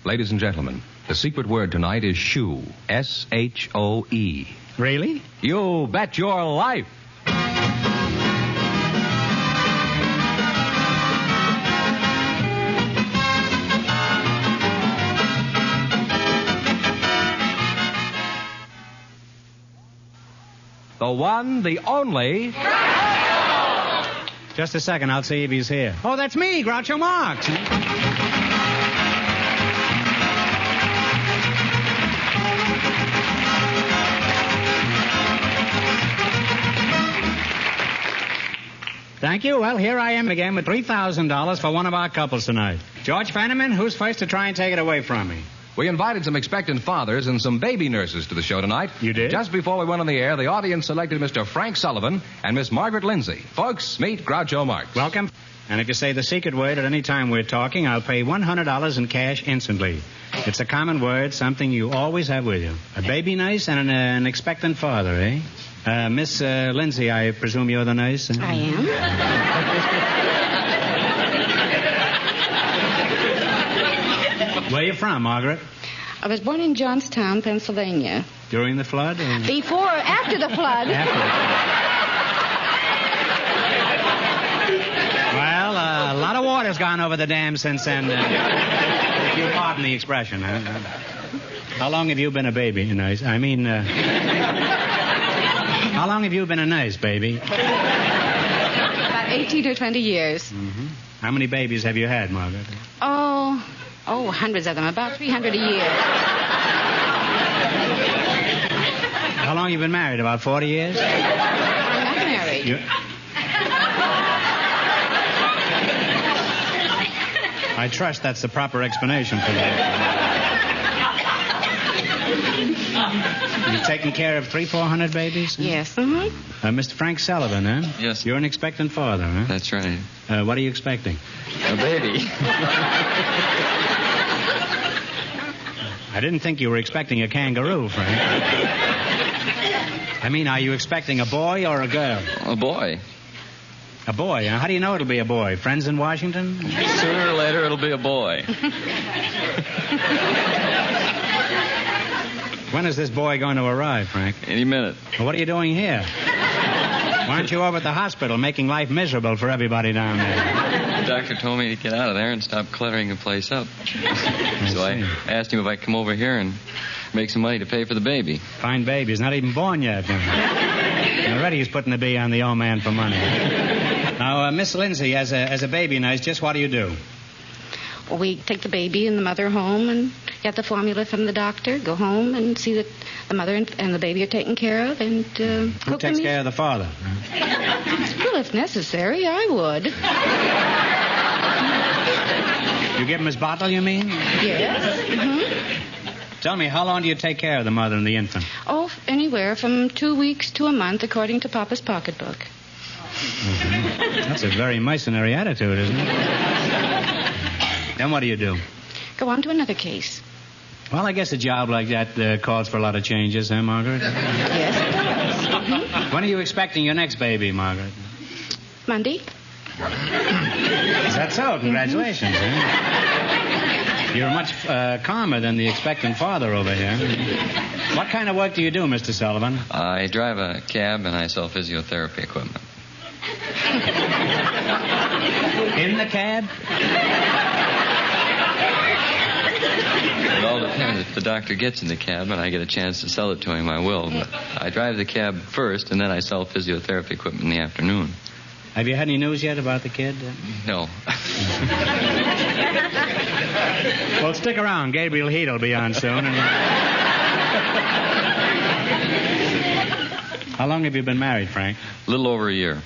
Ladies and gentlemen, the secret word tonight is shoe. S-H-O-E. Really? You bet your life. The one, the only... Just a second, I'll see if he's here. Oh, that's me, Groucho Marx. Thank you. Well, here I am again with $3,000 for one of our couples tonight. George Fenneman, who's first to try and take it away from me? We invited some expectant fathers and some baby nurses to the show tonight. You did? Just before we went on the air, the audience selected Mr. Frank Sullivan and Miss Margaret Lindsay. Folks, meet Groucho Marx. Welcome. And if you say the secret word at any time we're talking, I'll pay $100 in cash instantly. It's a common word, something you always have with you. A baby nurse and an expectant father, eh? Miss Lindsay, I presume you're the nurse? I am. Where are you from, Margaret? I was born in Johnstown, Pennsylvania. During the flood? Or... Before, after the flood. After the flood. Well, a lot of water's gone over the dam since then. If you pardon the expression. How long have you been a baby nurse? I mean, how long have you been a nurse, baby? About 18 or 20 years. Mm-hmm. How many babies have you had, Margaret? Oh, hundreds of them. About 300 a year. How long have you been married? About 40 years? I'm not married. I trust that's the proper explanation for that. You've taken care of 300-400 babies? Huh? Yes. Mr. Frank Sullivan, huh? Yes. You're an expectant father, huh? That's right. What are you expecting? A baby. I didn't think you were expecting a kangaroo, Frank. I mean, are you expecting a boy or a girl? A boy. A boy? How do you know it'll be a boy? Friends in Washington? Sooner or later, it'll be a boy. When is this boy going to arrive, Frank? Any minute. Well, what are you doing here? Why aren't you over at the hospital making life miserable for everybody down there? The doctor told me to get out of there and stop cluttering the place up. So I asked him if I could come over here and make some money to pay for the baby. Fine baby. He's not even born yet. Already he's putting the bee on the old man for money. Now, Miss Lindsay, as a baby nurse, just what do you do? Well, we take the baby and the mother home and get the formula from the doctor, go home and see that the mother and the baby are taken care of, and Who takes care of the father? Well, if necessary, I would. You give him his bottle, you mean? Yes. Mm-hmm. Tell me, how long do you take care of the mother and the infant? Oh, anywhere from 2 weeks to a month, according to Papa's pocketbook. Mm-hmm. That's a very mercenary attitude, isn't it? Then what do you do? Go on to another case. Well, I guess a job like that calls for a lot of changes, huh, Margaret? Yes, it does. Mm-hmm. When are you expecting your next baby, Margaret? Monday. Is that so? Congratulations, huh? You're much calmer than the expectant father over here. What kind of work do you do, Mr. Sullivan? I drive a cab and I sell physiotherapy equipment. In the cab? It all depends. If the doctor gets in the cab and I get a chance to sell it to him, I will. But I drive the cab first, and then I sell physiotherapy equipment in the afternoon. Have you had any news yet about the kid? No. Well, stick around. Gabriel Heat will be on soon. How long have you been married, Frank? A little over a year.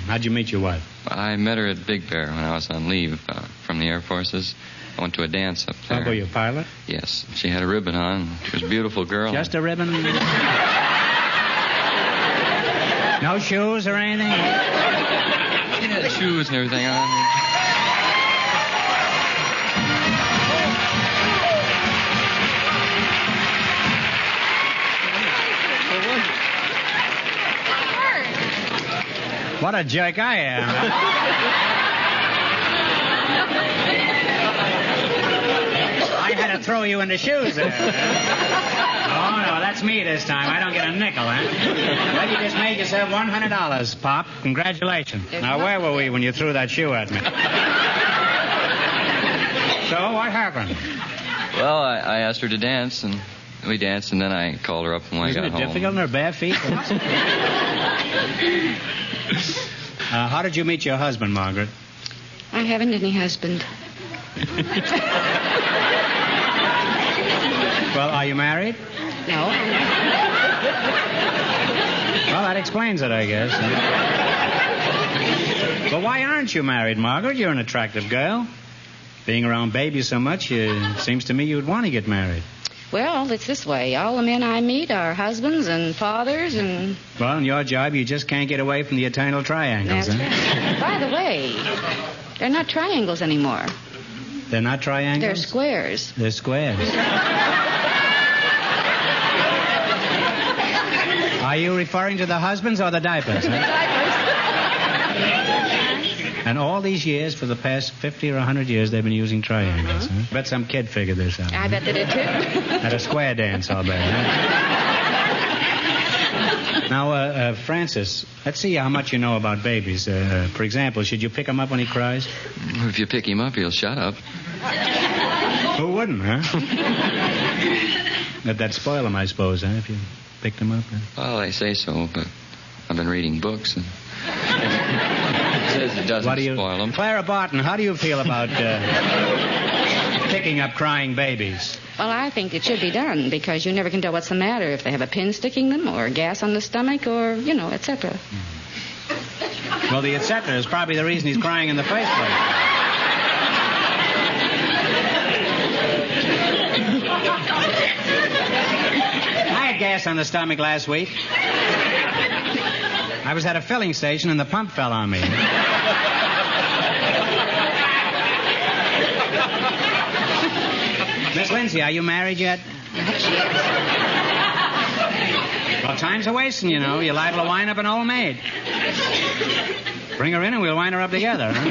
How'd you meet your wife? I met her at Big Bear when I was on leave from the Air Forces. I went to a dance up there. Oh, were you a pilot? Yes. She had a ribbon on. She was a beautiful girl. Just a ribbon? No shoes or anything? She had shoes and everything on. What a jerk I am. I to throw you in the shoes there. Oh, no, that's me this time. I don't get a nickel, huh? Well, you just made yourself $100, Pop. Congratulations. Now, where were we when you threw that shoe at me? So, what happened? Well, I asked her to dance, and we danced, and then I called her up when I got home. Isn't it difficult in her bare feet? How did you meet your husband, Margaret? I haven't any husband. Well, are you married? No. Well, that explains it, I guess. Well, why aren't you married, Margaret? You're an attractive girl. Being around babies so much, it seems to me you'd want to get married. Well, it's this way. All the men I meet are husbands and fathers and... Well, in your job, you just can't get away from the eternal triangles, That's huh? right. By the way, they're not triangles anymore. They're not triangles? They're squares. They're squares. Are you referring to the husbands or the diapers? Huh? And all these years, for the past 50 or 100 years, they've been using triangles. Huh? Bet some kid figured this out. I bet they did, too. At a square dance, I'll bet. Huh? Now, Francis, let's see how much you know about babies. For example, should you pick him up when he cries? If you pick him up, he'll shut up. Who wouldn't, huh? That'd spoil him, I suppose, huh, if you picked him up? Huh? Well, they say so, but I've been reading books, and it says it doesn't spoil them. Clara Barton, how do you feel about picking up crying babies? Well, I think it should be done because you never can tell what's the matter if they have a pin sticking them or gas on the stomach or, etc. Well, the etc. is probably the reason he's crying in the first place. I had gas on the stomach last week. I was at a filling station and the pump fell on me. Miss Lindsay, are you married yet? Well, time's a wasting, you know. You're liable to wind up an old maid. Bring her in and we'll wind her up together, huh?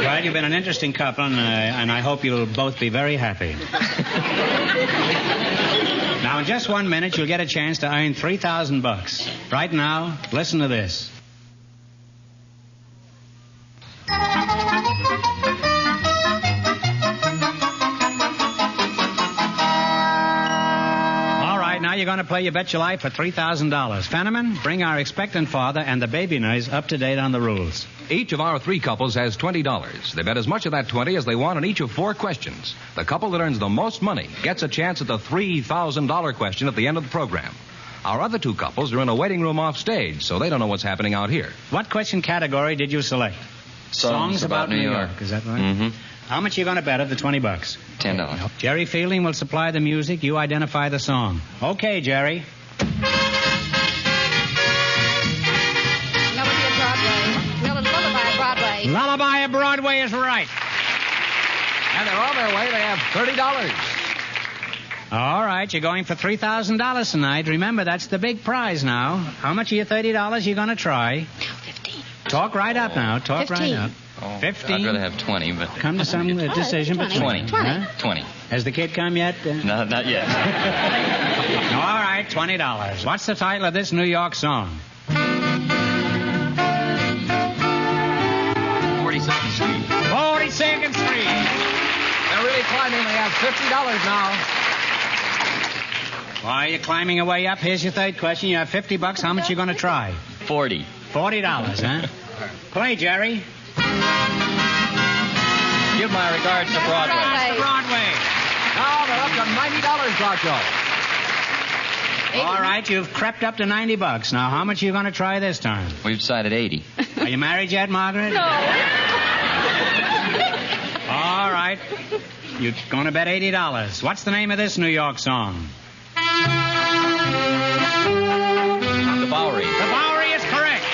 Well, you've been an interesting couple, and I hope you'll both be very happy. Now, in just 1 minute, you'll get a chance to earn $3,000. Right now, listen to this. All right, now you're going to play You Bet Your Life for $3,000. Fenneman, bring our expectant father and the baby nurse up to date on the rules. Each of our three couples has $20. They bet as much of that 20 as they want on each of 4 questions. The couple that earns the most money gets a chance at the $3,000 question at the end of the program. Our other 2 couples are in a waiting room off stage, so they don't know what's happening out here. What question category did you select? Songs about New York. Is that right? Mm-hmm. How much are you going to bet of the $20? $10. Jerry Fielding will supply the music. You identify the song. Okay, Jerry. Lullaby of Broadway is right. And they're on their way. They have $30. All right, you're going for $3,000 tonight. Remember, that's the big prize now. How much of your $30 you going to try? 15. Talk right up now. Talk 15. right up. Oh, 15. I'd rather have 20, but... Come to some decision between. 20. Huh? 20. Has the kid come yet? No, not yet. All right, $20. What's the title of this New York song? 42nd Street. 42nd Street. They're really climbing. They have $50 now. While you're climbing your way up, here's your third question. You have $50. How much you going to try? 40. $40, huh? Play, Jerry. Give my regards to Broadway. Broadway. Now they're up to $90, Groucho. All right, you've crept up to $90. Now, how much are you going to try this time? We've decided 80. Are you married yet, Margaret? No. All right. You're going to bet $80. What's the name of this New York song? The Bowery. The Bowery is correct.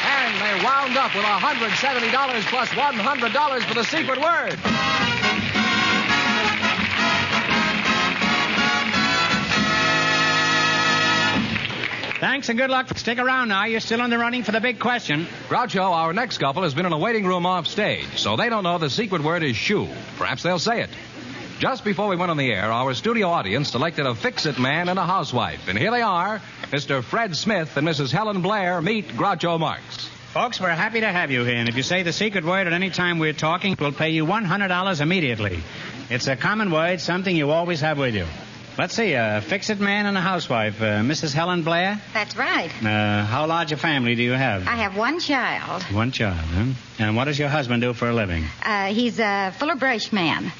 And they wound up with $170 plus $100 for the secret word. Thanks and good luck. Stick around now. You're still in the running for the big question. Groucho, our next couple has been in a waiting room off stage, so they don't know the secret word is shoe. Perhaps they'll say it. Just before we went on the air, our studio audience selected a fix-it man and a housewife. And here they are, Mr. Fred Smith and Mrs. Helen Blair meet Groucho Marx. Folks, we're happy to have you here. And if you say the secret word at any time we're talking, we'll pay you $100 immediately. It's a common word, something you always have with you. Let's see, a fix-it man and a housewife. Mrs. Helen Blair? That's right. How large a family do you have? I have one child. One child, huh? And what does your husband do for a living? He's a fuller brush man.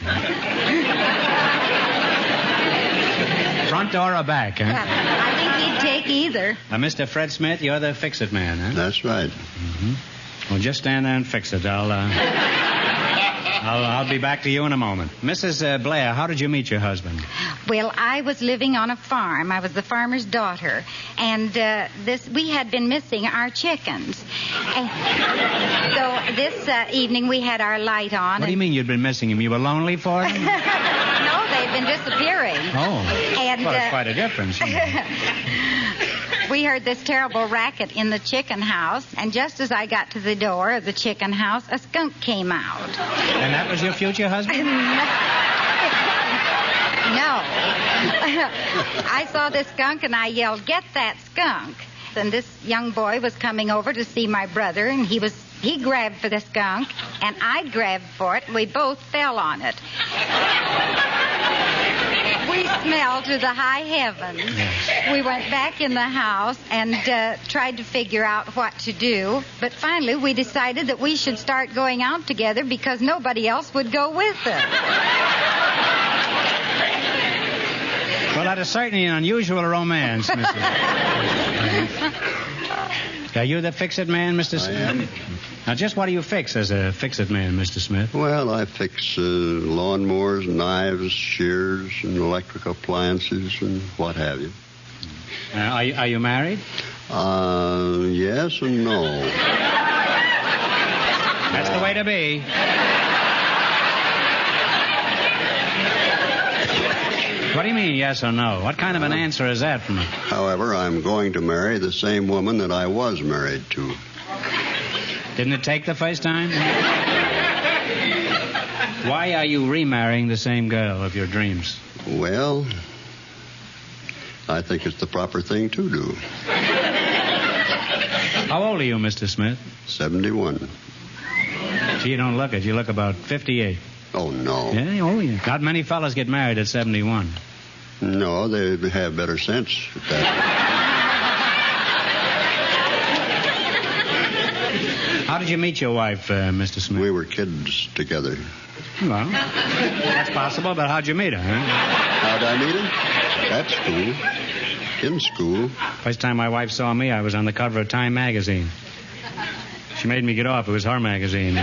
Front door or back, huh? I think he'd take either. Mr. Fred Smith, you're the fix-it man, huh? That's right. Mm-hmm. Well, just stand there and fix it. I'll be back to you in a moment. Mrs. Blair, how did you meet your husband? Well, I was living on a farm. I was the farmer's daughter. And we had been missing our chickens. So this evening we had our light on. What do you mean you'd been missing them? You were lonely for them? No, they've been disappearing. Oh. And, well, that's quite a difference. We heard this terrible racket in the chicken house, and just as I got to the door of the chicken house, a skunk came out. And that was your future husband? No. I saw this skunk, and I yelled, "Get that skunk!" And this young boy was coming over to see my brother, and he grabbed for the skunk, and I grabbed for it, and we both fell on it. We smelled to the high heavens. Yes. We went back in the house and tried to figure out what to do. But finally, we decided that we should start going out together because nobody else would go with us. Well, that is certainly an unusual romance, Mrs. Are you the fix-it man, Mr. Smith? I am. Now, just what do you fix as a fix-it man, Mr. Smith? Well, I fix lawnmowers, knives, shears, and electrical appliances, and what have you. Are you married? Yes and no. That's the way to be. What do you mean, yes or no? What kind of an answer is that from me? However, I'm going to marry the same woman that I was married to. Didn't it take the first time? Why are you remarrying the same girl of your dreams? Well, I think it's the proper thing to do. How old are you, Mr. Smith? 71. Gee, you don't look it. You look about 58. Oh, no. Yeah, oh, yeah. Not many fellas get married at 71. No, they have better sense at that. How did you meet your wife, Mr. Smith? We were kids together. Well, that's possible, but how'd you meet her, huh? How'd I meet her? At school. In school. First time my wife saw me, I was on the cover of Time magazine. She made me get off. It was her magazine.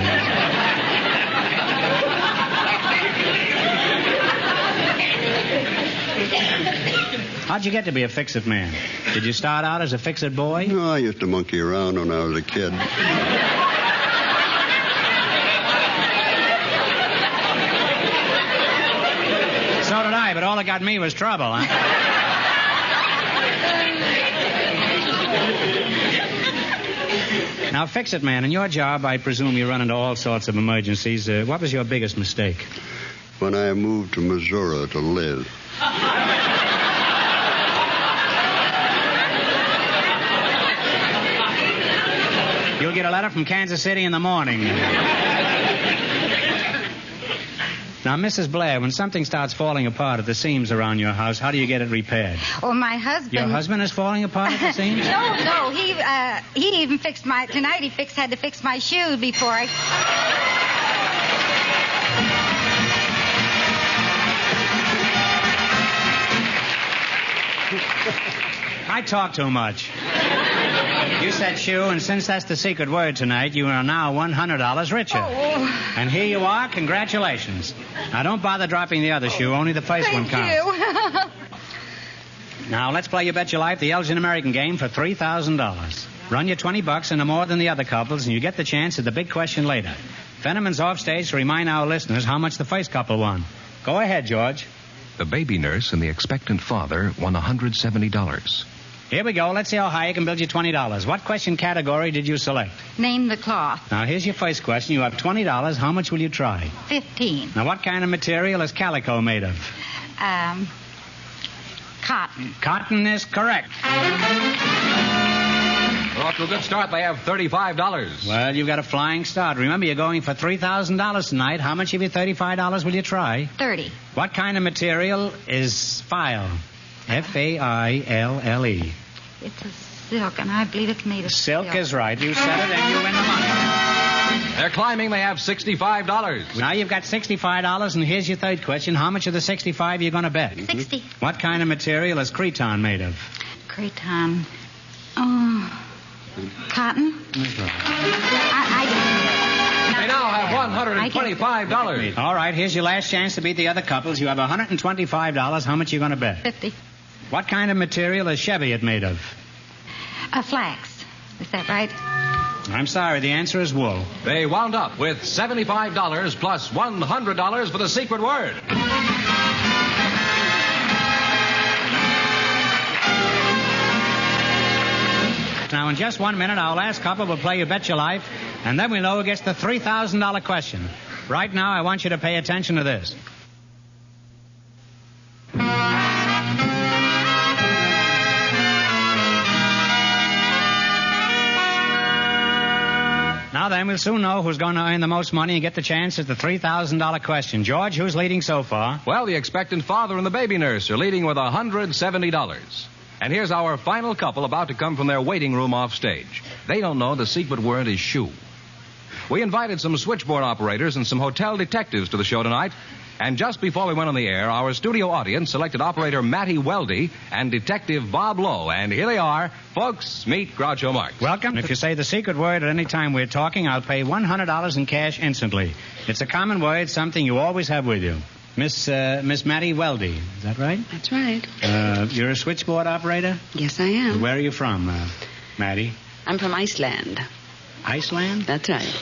How'd you get to be a fix-it man? Did you start out as a fix-it boy? No, I used to monkey around when I was a kid. So did I, but all that got me was trouble, huh? Now, fix-it man, in your job, I presume you run into all sorts of emergencies. What was your biggest mistake? When I moved to Missouri to live. You'll get a letter from Kansas City in the morning. Now, Mrs. Blair, when something starts falling apart at the seams around your house, how do you get it repaired? Well, my husband... Your husband is falling apart at the seams? No, he even fixed my... Tonight he had to fix my shoe before I... I talk too much. You said shoe, and since that's the secret word tonight, you are now $100 richer. Oh. And here you are. Congratulations. Now, don't bother dropping the other shoe. Only the first one counts. Thank you. Now, let's play You Bet Your Life, the Elgin American game, for $3,000. Run your $20 into more than the other couples, and you get the chance at the big question later. Fenneman's off stage to remind our listeners how much the first couple won. Go ahead, George. The baby nurse and the expectant father won $170. Here we go. Let's see how high I can build you $20. What question category did you select? Name the cloth. Now, here's your first question. You have $20. How much will you try? 15. Now, what kind of material is calico made of? Cotton. Cotton is correct. We're off to a good start. They have $35. Well, you got a flying start. Remember, you're going for $3,000 tonight. How much of your $35 will you try? 30. What kind of material is file? F-A-I-L-L-E. It's a silk, and I believe it's made of silk. Silk is right. You said it, and you win the money. They're climbing. They have $65. Now you've got $65, and here's your third question. How much of the $65 are you going to bet? 60. What kind of material is cretonne made of? Cretonne. Oh, cotton? They now have $125. All right, here's your last chance to beat the other couples. You have $125. How much are you going to bet? 50. What kind of material is Cheviot made of? Flax. Is that right? I'm sorry, the answer is wool. They wound up with $75 plus $100 for the secret word. Now, in just 1 minute, our last couple will play You Bet Your Life, and then we'll know who gets the $3,000 question. Right now, I want you to pay attention to this. Now then, we'll soon know who's going to earn the most money and get the chance at the $3,000 question. George, who's leading so far? Well, the expectant father and the baby nurse are leading with $170. And here's our final couple about to come from their waiting room off stage. They don't know the secret word is shoe. We invited some switchboard operators and some hotel detectives to the show tonight. And just before we went on the air, our studio audience selected operator Matty Weldy and Detective Bob Lowe. And here they are. Folks, meet Groucho Marx. Welcome. If you say the secret word at any time we're talking, I'll pay $100 in cash instantly. It's a common word, something you always have with you. Miss Matty Weldy, is that right? That's right. You're a switchboard operator? Yes, I am. Where are you from, Matty? I'm from Iceland. Iceland? That's right.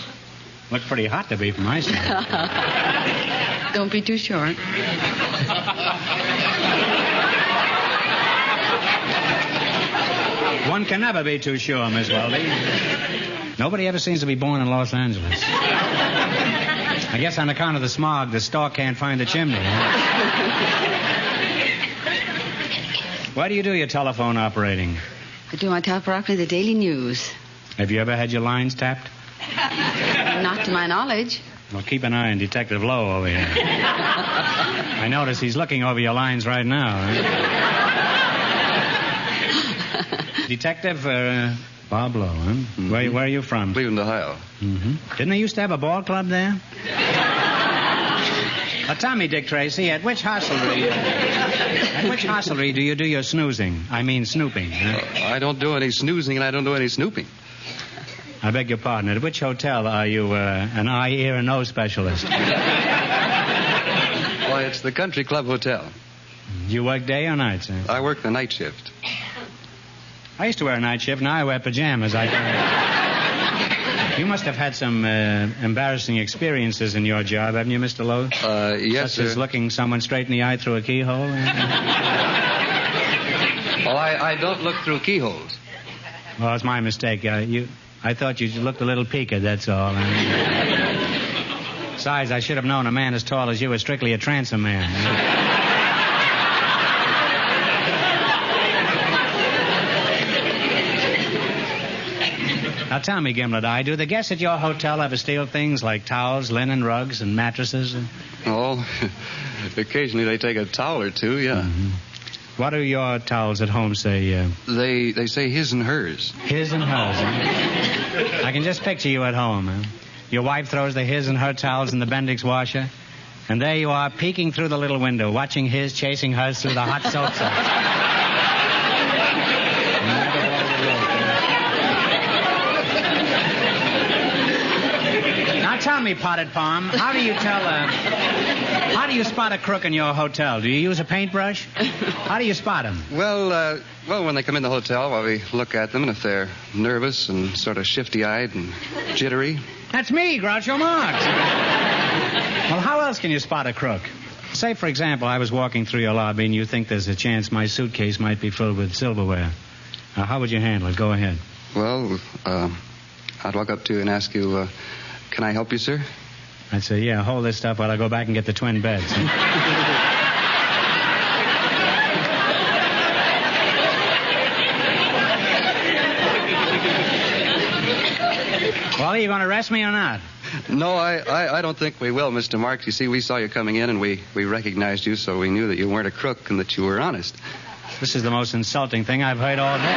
Looks pretty hot to be from Iceland. Don't be too short. One can never be too sure, Miss Weldy. Nobody ever seems to be born in Los Angeles. I guess on account of the smog, the stork can't find the chimney. Why do you do your telephone operating? I do my telephone operating the Daily News. Have you ever had your lines tapped? Not to my knowledge. Well, keep an eye on Detective Lowe over here. I notice he's looking over your lines right now. Detective Bob Lowe, huh? Mm-hmm. Where are you from? Cleveland, Ohio. Mm-hmm. Didn't they used to have a ball club there? Tell me, Dick Tracy, at which hostelry do you do your snoozing? I mean snooping. Huh? I don't do any snoozing and I don't do any snooping. I beg your pardon. At which hotel are you an eye, ear, and nose specialist? Why, it's the Country Club Hotel. You work day or night, sir? I work the night shift. I used to wear a night shift. Now I wear pajamas. You must have had some embarrassing experiences in your job, haven't you, Mr. Lowe? Yes, Such as looking someone straight in the eye through a keyhole? Well, I don't look through keyholes. Well, it's my mistake. I thought you looked a little peaked, that's all. Besides, I should have known a man as tall as you was strictly a transom man. Now tell me, Gimlet Eye, do the guests at your hotel ever steal things like towels, linen, rugs, and mattresses? Oh, occasionally they take a towel or two, yeah. Mm-hmm. What do your towels at home say? They say his and hers. His and hers, huh? I can just picture you at home, huh? Your wife throws the his and her towels in the Bendix washer, and there you are peeking through the little window, watching his chasing hers through the hot soap suds. Now tell me, Potted Palm, how do you spot a crook in your hotel? Do you use a paintbrush? How do you spot them? Well, when they come in the hotel, we look at them, and if they're nervous and sort of shifty-eyed and jittery. That's me, Groucho Marx. Well, how else can you spot a crook? Say, for example, I was walking through your lobby and you think there's a chance my suitcase might be filled with silverware. Now, how would you handle it? Go ahead. Well, I'd walk up to you and ask you, can I help you, sir? I'd say, yeah, hold this stuff while I go back and get the twin beds. Well, are you going to arrest me or not? No, I don't think we will, Mr. Marks. You see, we saw you coming in, and we recognized you, so we knew that you weren't a crook and that you were honest. This is the most insulting thing I've heard all day.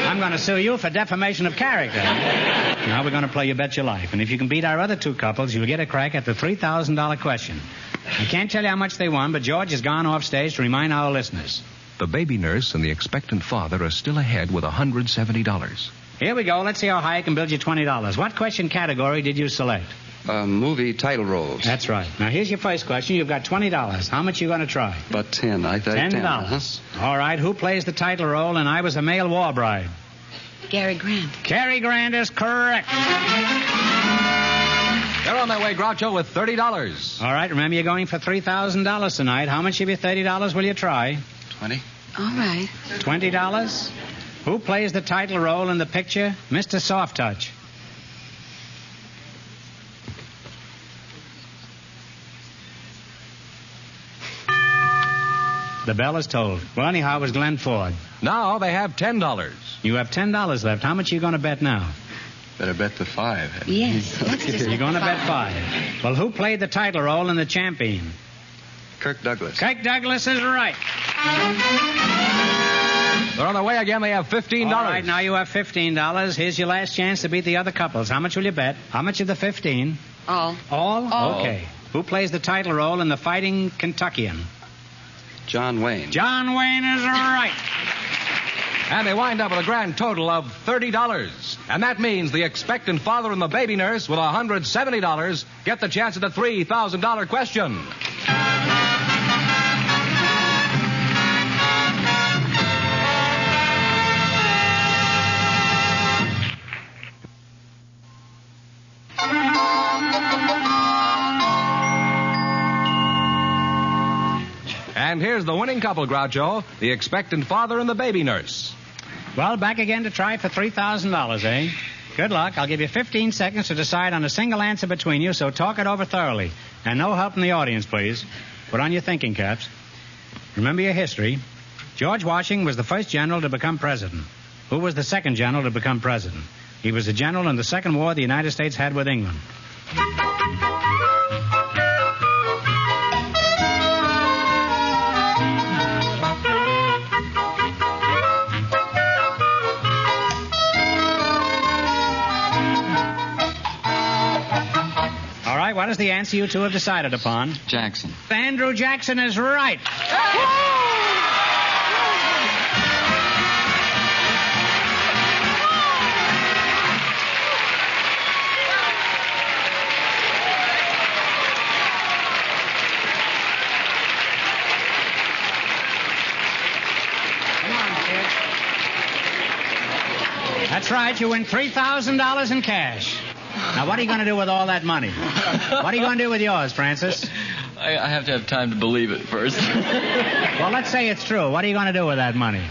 I'm going to sue you for defamation of character. Now we're going to play You Bet Your Life. And if you can beat our other two couples, you'll get a crack at the $3,000 question. I can't tell you how much they won, but George has gone off stage to remind our listeners. The baby nurse and the expectant father are still ahead with $170. Here we go. Let's see how high I can build you $20. What question category did you select? Movie title roles. That's right. Now, here's your first question. You've got $20. How much are you going to try? About 10. I thought $10. All right. Who plays the title role in I Was a Male War Bride? Cary Grant. Cary Grant is correct. They're on their way, Groucho, with $30. All right. Remember, you're going for $3,000 tonight. How much of your $30 will you try? 20. All right. $20. Who plays the title role in the picture Mr. Soft Touch? The bell is tolled. Well, anyhow, it was Glenn Ford. Now they have $10. You have $10 left. How much are you going to bet now? Better bet the 5. Yes. You're going to bet 5. Well, who played the title role in The Champion? Kirk Douglas. Kirk Douglas is right. They're on their way again. They have $15. All right, now you have $15. Here's your last chance to beat the other couples. How much will you bet? How much of the 15? All. All? Okay. Who plays the title role in The Fighting Kentuckian? John Wayne. John Wayne is right. And they wind up with a grand total of $30. And that means the expectant father and the baby nurse with $170 get the chance at the $3,000 question. And here's the winning couple, Groucho, the expectant father and the baby nurse. Well, back again to try for $3,000, eh? Good luck. I'll give you 15 seconds to decide on a single answer between you, so talk it over thoroughly. And no help from the audience, please. Put on your thinking caps. Remember your history. George Washington was the first general to become president. Who was the second general to become president? He was the general in the Second War the United States had with England. What is the answer you two have decided upon? Jackson. Andrew Jackson is right. Come on, kids. That's right. You win $3,000 in cash. Now, what are you going to do with all that money? What are you going to do with yours, Francis? I have to have time to believe it first. Well, let's say it's true. What are you going to do with that money?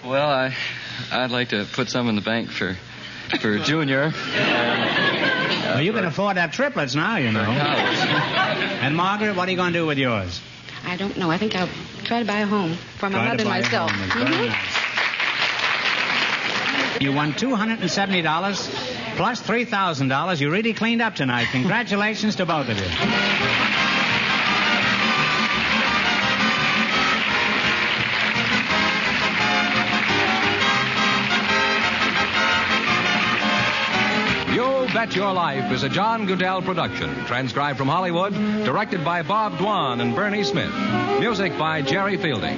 Well, I'd like to put some in the bank for Junior. Well, you can afford to have triplets now, you know. And Margaret, what are you going to do with yours? I don't know. I think I'll try to buy a home for my mother and myself. You won $270 plus $3,000. You really cleaned up tonight. Congratulations to both of you. You Bet Your Life is a John Goodell production, transcribed from Hollywood, directed by Bob Dwan and Bernie Smith. Music by Jerry Fielding.